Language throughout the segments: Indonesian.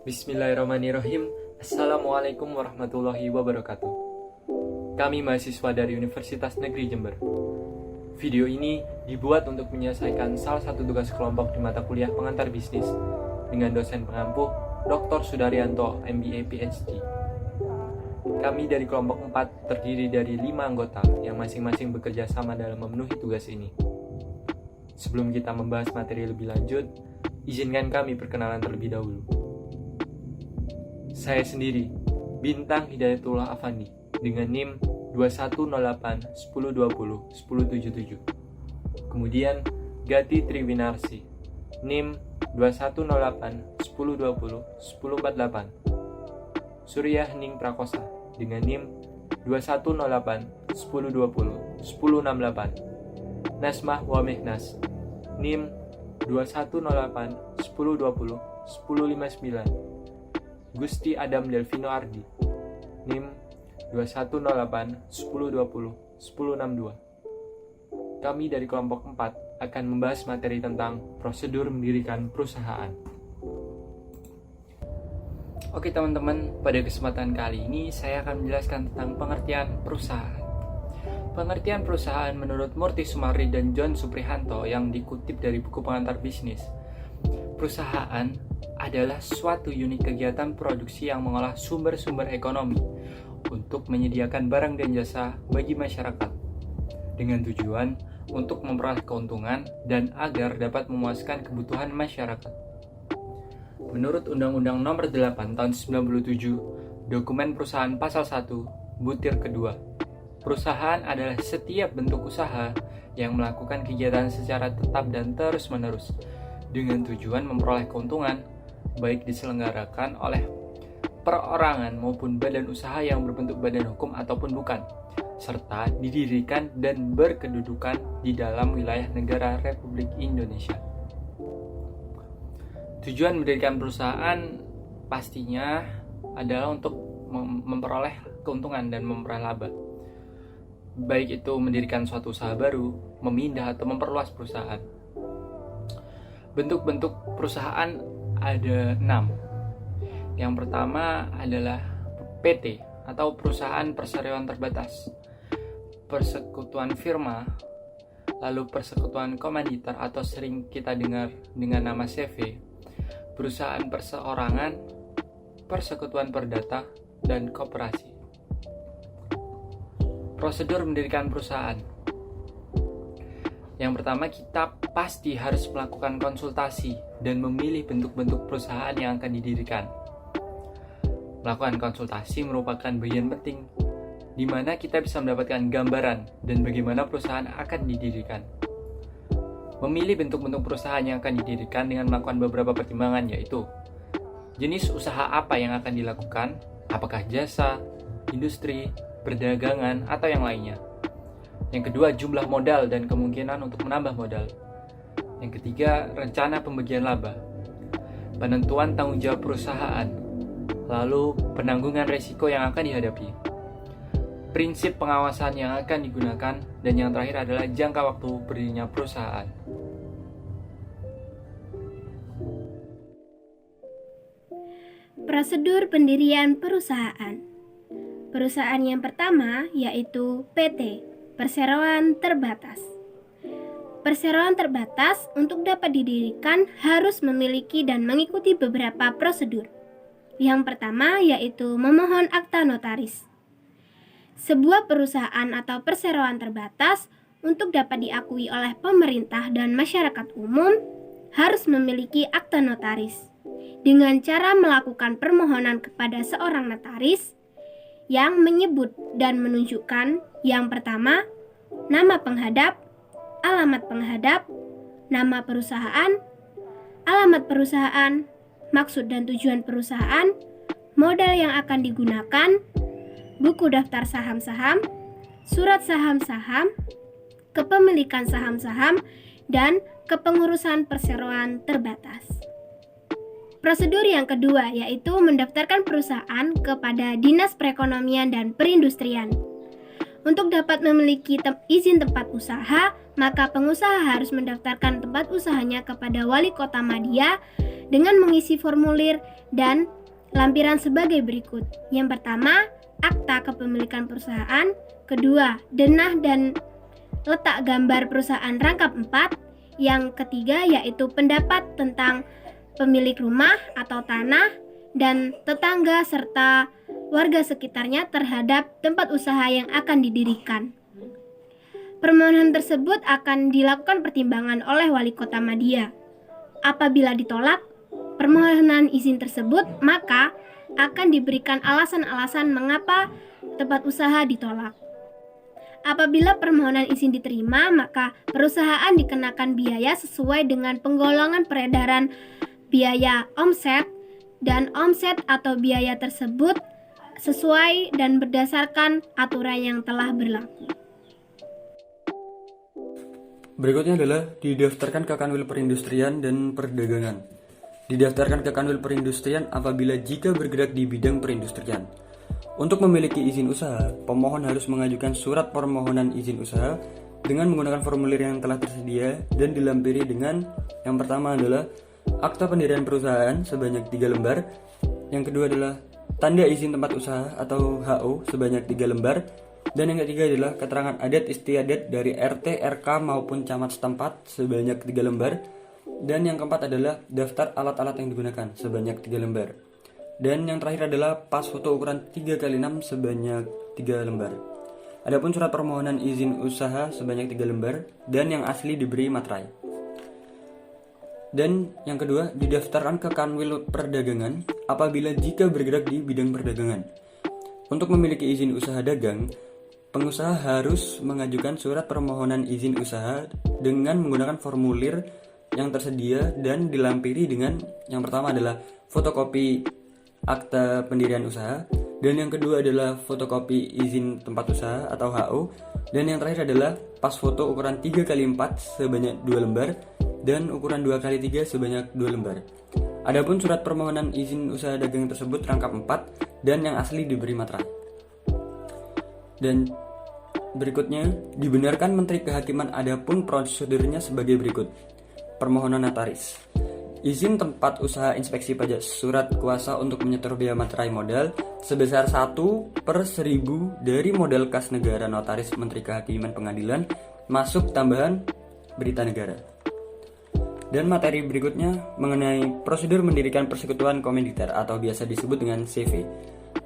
Bismillahirrahmanirrahim. Assalamualaikum warahmatullahi wabarakatuh. Kami mahasiswa dari Universitas Negeri Jember. Video ini dibuat untuk menyelesaikan salah satu tugas kelompok di mata kuliah pengantar bisnis dengan dosen pengampu Dr. Sudaryanto, MBA PhD. Kami dari kelompok 4 terdiri dari 5 anggota yang masing-masing bekerja sama dalam memenuhi tugas ini. Sebelum kita membahas materi lebih lanjut, izinkan kami perkenalan terlebih dahulu. Saya sendiri, Bintang Hidayatullah Afandi, dengan NIM 2108 1020 1077. Kemudian Gati Triwinarsi, NIM 2108 1020 1048. Surya Hening Prakosa, dengan NIM 2108 1020 1068. Nasmah Wamehnas, NIM 2108 1020 1059. Gusti Adam Delvino Ardi, NIM 2108 1020 1062. Kami dari kelompok 4 akan membahas materi tentang prosedur mendirikan perusahaan. Oke teman-teman, pada kesempatan kali ini saya akan menjelaskan tentang pengertian perusahaan. Pengertian perusahaan menurut Murti Sumardi dan John Suprihanto yang dikutip dari buku pengantar bisnis. Perusahaan adalah suatu unit kegiatan produksi yang mengolah sumber-sumber ekonomi untuk menyediakan barang dan jasa bagi masyarakat dengan tujuan untuk memperoleh keuntungan dan agar dapat memuaskan kebutuhan masyarakat. Menurut Undang-Undang Nomor 8 Tahun 97, Dokumen Perusahaan Pasal 1, Butir kedua, perusahaan adalah setiap bentuk usaha yang melakukan kegiatan secara tetap dan terus-menerus dengan tujuan memperoleh keuntungan, baik diselenggarakan oleh perorangan maupun badan usaha yang berbentuk badan hukum ataupun bukan, serta didirikan dan berkedudukan di dalam wilayah negara Republik Indonesia. Tujuan mendirikan perusahaan pastinya adalah untuk memperoleh keuntungan dan memperoleh laba. Baik itu mendirikan suatu usaha baru, memindah atau memperluas perusahaan. Bentuk-bentuk perusahaan ada 6. Yang pertama adalah PT atau perusahaan perseriuan terbatas, persekutuan firma, lalu persekutuan komanditer atau sering kita dengar dengan nama CV, perusahaan perseorangan, persekutuan perdata, dan koperasi. Prosedur mendirikan perusahaan. Yang pertama, kita pasti harus melakukan konsultasi dan memilih bentuk-bentuk perusahaan yang akan didirikan. Melakukan konsultasi merupakan bagian penting, di mana kita bisa mendapatkan gambaran dan bagaimana perusahaan akan didirikan. Memilih bentuk-bentuk perusahaan yang akan didirikan dengan melakukan beberapa pertimbangan, yaitu jenis usaha apa yang akan dilakukan, apakah jasa, industri, perdagangan, atau yang lainnya. Yang kedua, jumlah modal dan kemungkinan untuk menambah modal. Yang ketiga, rencana pembagian laba. Penentuan tanggung jawab perusahaan. Lalu, penanggungan risiko yang akan dihadapi. Prinsip pengawasan yang akan digunakan. Dan yang terakhir adalah jangka waktu berdirinya perusahaan. Prosedur pendirian perusahaan. Perusahaan yang pertama yaitu PT, Perseroan Terbatas. Perseroan terbatas untuk dapat didirikan harus memiliki dan mengikuti beberapa prosedur. Yang pertama yaitu memohon akta notaris. Sebuah perusahaan atau perseroan terbatas untuk dapat diakui oleh pemerintah dan masyarakat umum harus memiliki akta notaris dengan cara melakukan permohonan kepada seorang notaris yang menyebut dan menunjukkan yang pertama, nama penghadap, alamat penghadap, nama perusahaan, alamat perusahaan, maksud dan tujuan perusahaan, modal yang akan digunakan, buku daftar saham-saham, surat saham-saham, kepemilikan saham-saham, dan kepengurusan perseroan terbatas. Prosedur yang kedua yaitu mendaftarkan perusahaan kepada Dinas Perekonomian dan Perindustrian. Untuk dapat memiliki izin tempat usaha, maka pengusaha harus mendaftarkan tempat usahanya kepada Wali Kota Madya dengan mengisi formulir dan lampiran sebagai berikut. Yang pertama, akta kepemilikan perusahaan. Kedua, denah dan letak gambar perusahaan rangkap 4. Yang ketiga yaitu pendapat tentang pemilik rumah atau tanah dan tetangga serta warga sekitarnya terhadap tempat usaha yang akan didirikan. Permohonan tersebut akan dilakukan pertimbangan oleh Wali Kota Madia. Apabila ditolak permohonan izin tersebut, maka akan diberikan alasan-alasan mengapa tempat usaha ditolak. Apabila permohonan izin diterima, maka perusahaan dikenakan biaya sesuai dengan penggolongan peredaran biaya omset, dan omset atau biaya tersebut sesuai dan berdasarkan aturan yang telah berlaku. Berikutnya adalah didaftarkan ke Kanwil Perindustrian dan Perdagangan. Didaftarkan ke Kanwil Perindustrian apabila jika bergerak di bidang perindustrian. Untuk memiliki izin usaha, pemohon harus mengajukan surat permohonan izin usaha dengan menggunakan formulir yang telah tersedia dan dilampiri dengan yang pertama adalah akta pendirian perusahaan sebanyak 3 lembar. Yang kedua adalah tanda izin tempat usaha atau HO sebanyak 3 lembar. Dan yang ketiga adalah keterangan adat istiadat dari RT, RK maupun camat setempat sebanyak 3 lembar. Dan yang keempat adalah daftar alat-alat yang digunakan sebanyak 3 lembar. Dan yang terakhir adalah pas foto ukuran 3x6 sebanyak 3 lembar. Adapun surat permohonan izin usaha sebanyak 3 lembar dan yang asli diberi materai. Dan yang kedua, didaftarkan ke Kanwil Perdagangan apabila jika bergerak di bidang perdagangan. Untuk memiliki izin usaha dagang, pengusaha harus mengajukan surat permohonan izin usaha dengan menggunakan formulir yang tersedia dan dilampiri dengan yang pertama adalah fotokopi akta pendirian usaha, dan yang kedua adalah fotokopi izin tempat usaha atau HO, dan yang terakhir adalah pas foto ukuran 3x4 sebanyak 2 lembar dan ukuran 2x3 sebanyak 2 lembar. Adapun surat permohonan izin usaha dagang tersebut rangkap 4 dan yang asli diberi materai. Dan berikutnya, dibenarkan Menteri Kehakiman adapun prosedurnya sebagai berikut. Permohonan notaris. Izin tempat usaha inspeksi pajak surat kuasa untuk menyetor biaya materai modal sebesar 1/1000 dari modal kas negara notaris Menteri Kehakiman Pengadilan masuk tambahan berita negara. Dan materi berikutnya mengenai prosedur mendirikan persekutuan komoditer atau biasa disebut dengan CV.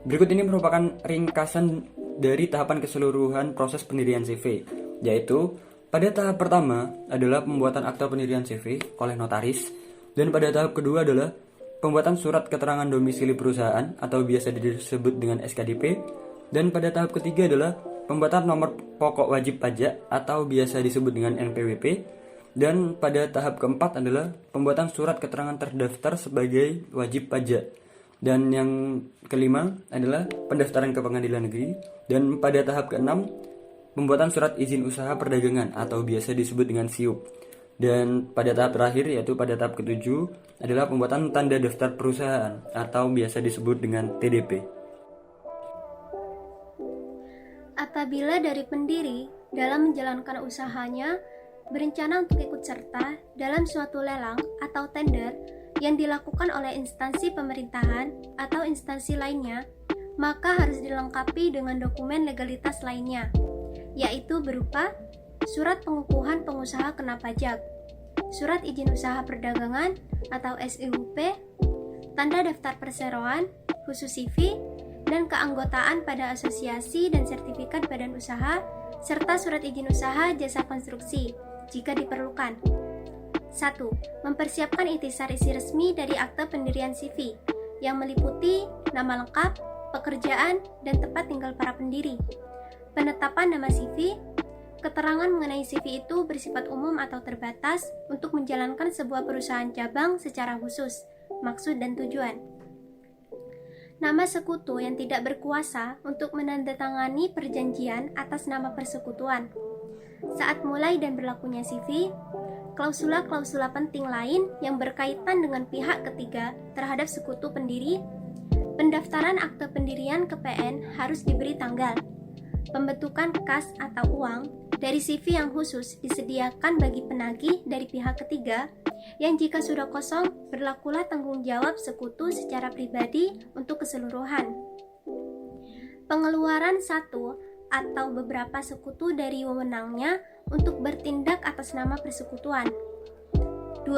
Berikut ini merupakan ringkasan dari tahapan keseluruhan proses pendirian CV, yaitu pada tahap pertama adalah pembuatan akta pendirian CV oleh notaris, dan pada tahap kedua adalah pembuatan surat keterangan domisili perusahaan atau biasa disebut dengan SKDP, dan pada tahap ketiga adalah pembuatan nomor pokok wajib pajak atau biasa disebut dengan NPWP, dan pada tahap keempat adalah pembuatan surat keterangan terdaftar sebagai wajib pajak, dan yang kelima adalah pendaftaran ke pengadilan negeri, dan pada tahap keenam pembuatan surat izin usaha perdagangan atau biasa disebut dengan SIUP. Dan pada tahap terakhir yaitu pada tahap ketujuh adalah pembuatan tanda daftar perusahaan atau biasa disebut dengan TDP. Apabila dari pendiri dalam menjalankan usahanya berencana untuk ikut serta dalam suatu lelang atau tender yang dilakukan oleh instansi pemerintahan atau instansi lainnya, maka harus dilengkapi dengan dokumen legalitas lainnya, yaitu berupa surat pengukuhan pengusaha kena pajak, surat izin usaha perdagangan atau SIUP, tanda daftar perseroan, khusus CV, dan keanggotaan pada asosiasi dan sertifikat badan usaha, serta surat izin usaha jasa konstruksi, jika diperlukan. 1. Mempersiapkan intisar isi resmi dari akta pendirian CV, yang meliputi nama lengkap, pekerjaan, dan tempat tinggal para pendiri. Penetapan nama CV. Keterangan mengenai CV itu bersifat umum atau terbatas untuk menjalankan sebuah perusahaan cabang secara khusus, maksud dan tujuan. Nama sekutu yang tidak berkuasa untuk menandatangani perjanjian atas nama persekutuan. Saat mulai dan berlakunya CV, klausula-klausula penting lain yang berkaitan dengan pihak ketiga terhadap sekutu pendiri, pendaftaran akte pendirian ke PN harus diberi tanggal. Pembentukan kas atau uang dari CV yang khusus disediakan bagi penagih dari pihak ketiga yang jika sudah kosong, berlakulah tanggung jawab sekutu secara pribadi untuk keseluruhan. Pengeluaran satu atau beberapa sekutu dari wewenangnya untuk bertindak atas nama persekutuan. 2.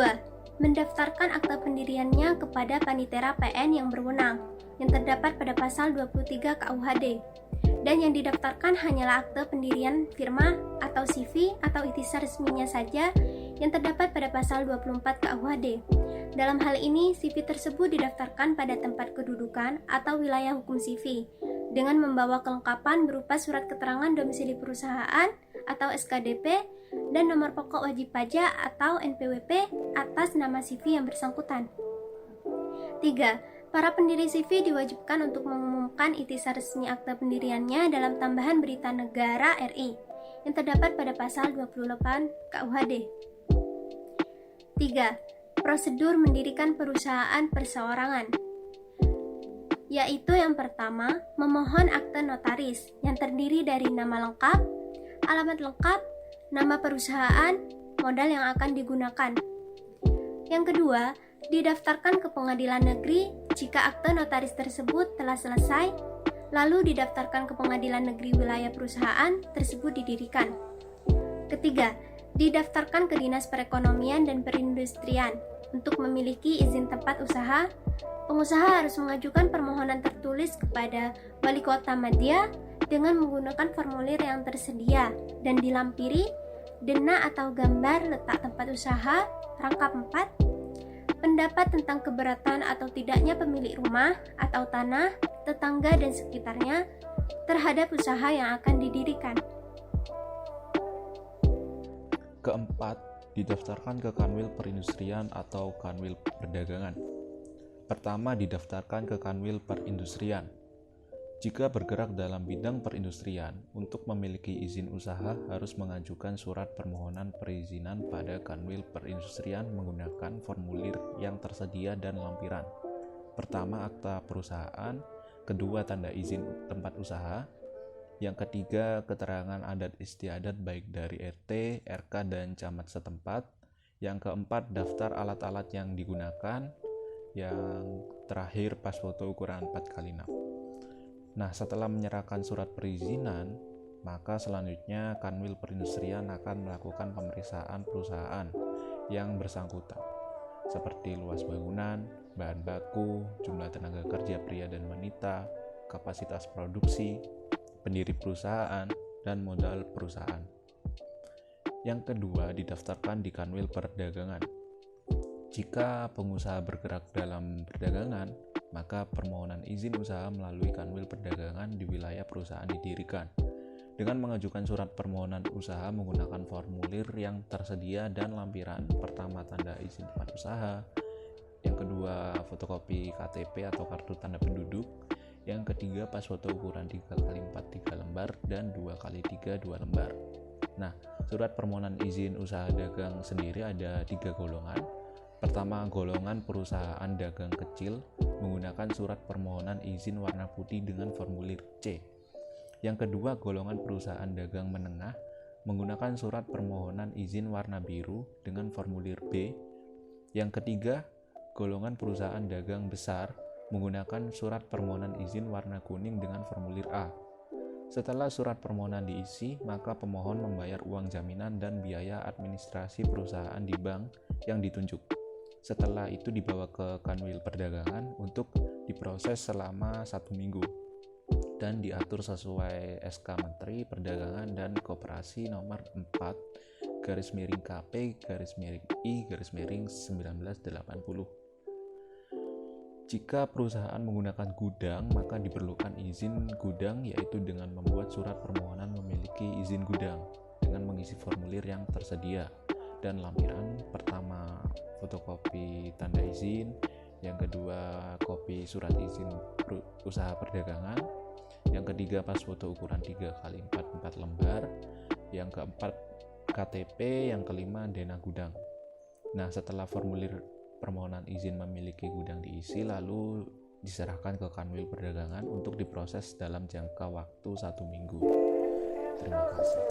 Mendaftarkan akta pendiriannya kepada panitera PN yang berwenang, yang terdapat pada pasal 23 KUHD. Dan yang didaftarkan hanyalah akte pendirian firma atau CV atau ikhtisar resminya saja yang terdapat pada pasal 24 KUHD. Dalam hal ini, CV tersebut didaftarkan pada tempat kedudukan atau wilayah hukum CV dengan membawa kelengkapan berupa surat keterangan domisili perusahaan atau SKDP dan nomor pokok wajib pajak atau NPWP atas nama CV yang bersangkutan. 3. Para pendiri CV diwajibkan untuk mengumumkan ikhtisar resmi akta pendiriannya dalam tambahan berita negara RI yang terdapat pada pasal 28 KUHD. 3. Prosedur mendirikan perusahaan perseorangan, yaitu yang pertama, memohon akte notaris yang terdiri dari nama lengkap, alamat lengkap, nama perusahaan, modal yang akan digunakan. Yang kedua, didaftarkan ke pengadilan negeri jika akte notaris tersebut telah selesai, lalu didaftarkan ke pengadilan negeri wilayah perusahaan tersebut didirikan. Ketiga, didaftarkan ke Dinas Perekonomian dan Perindustrian untuk memiliki izin tempat usaha. Pengusaha harus mengajukan permohonan tertulis kepada Wali Kota Madya dengan menggunakan formulir yang tersedia dan dilampiri dena atau gambar letak tempat usaha, rangkap 4, pendapat tentang keberatan atau tidaknya pemilik rumah atau tanah, tetangga dan sekitarnya terhadap usaha yang akan didirikan. Keempat, didaftarkan ke Kanwil Perindustrian atau Kanwil Perdagangan. Pertama, didaftarkan ke Kanwil Perindustrian. Jika bergerak dalam bidang perindustrian, untuk memiliki izin usaha harus mengajukan surat permohonan perizinan pada Kanwil Perindustrian menggunakan formulir yang tersedia dan lampiran. Pertama, akta perusahaan, kedua, tanda izin tempat usaha, yang ketiga, keterangan adat istiadat baik dari RT, RK, dan camat setempat, yang keempat, daftar alat-alat yang digunakan, yang terakhir, pas foto ukuran 4x6. Nah, setelah menyerahkan surat perizinan, maka selanjutnya Kanwil Perindustrian akan melakukan pemeriksaan perusahaan yang bersangkutan, seperti luas bangunan, bahan baku, jumlah tenaga kerja pria dan wanita, kapasitas produksi, pendiri perusahaan, dan modal perusahaan. Yang kedua, didaftarkan di Kanwil Perdagangan. Jika pengusaha bergerak dalam perdagangan, maka permohonan izin usaha melalui Kanwil Perdagangan di wilayah perusahaan didirikan dengan mengajukan surat permohonan usaha menggunakan formulir yang tersedia dan lampiran. Pertama, tanda izin tempat usaha, yang kedua, fotokopi KTP atau kartu tanda penduduk, yang ketiga, pas foto ukuran 3x4 3 lembar dan 2x3 2 lembar. Nah, surat permohonan izin usaha dagang sendiri ada 3 golongan. Pertama, golongan perusahaan dagang kecil menggunakan surat permohonan izin warna putih dengan formulir C. Yang kedua, golongan perusahaan dagang menengah menggunakan surat permohonan izin warna biru dengan formulir B. Yang ketiga, golongan perusahaan dagang besar menggunakan surat permohonan izin warna kuning dengan formulir A. Setelah surat permohonan diisi, maka pemohon membayar uang jaminan dan biaya administrasi perusahaan di bank yang ditunjuk. Setelah itu dibawa ke Kanwil Perdagangan untuk diproses selama 1 minggu dan diatur sesuai SK Menteri Perdagangan dan Koperasi nomor 4/KP/I/1980. Jika perusahaan menggunakan gudang, maka diperlukan izin gudang, yaitu dengan membuat surat permohonan memiliki izin gudang dengan mengisi formulir yang tersedia dan lampiran. Pertama, fotokopi tanda izin, yang kedua, kopi surat izin usaha perdagangan, yang ketiga, pas foto ukuran 3x4 4 lembar, yang keempat, KTP, yang kelima, dena gudang. Nah, setelah formulir permohonan izin memiliki gudang diisi, lalu diserahkan ke Kanwil Perdagangan untuk diproses dalam jangka waktu 1 minggu. Terima kasih.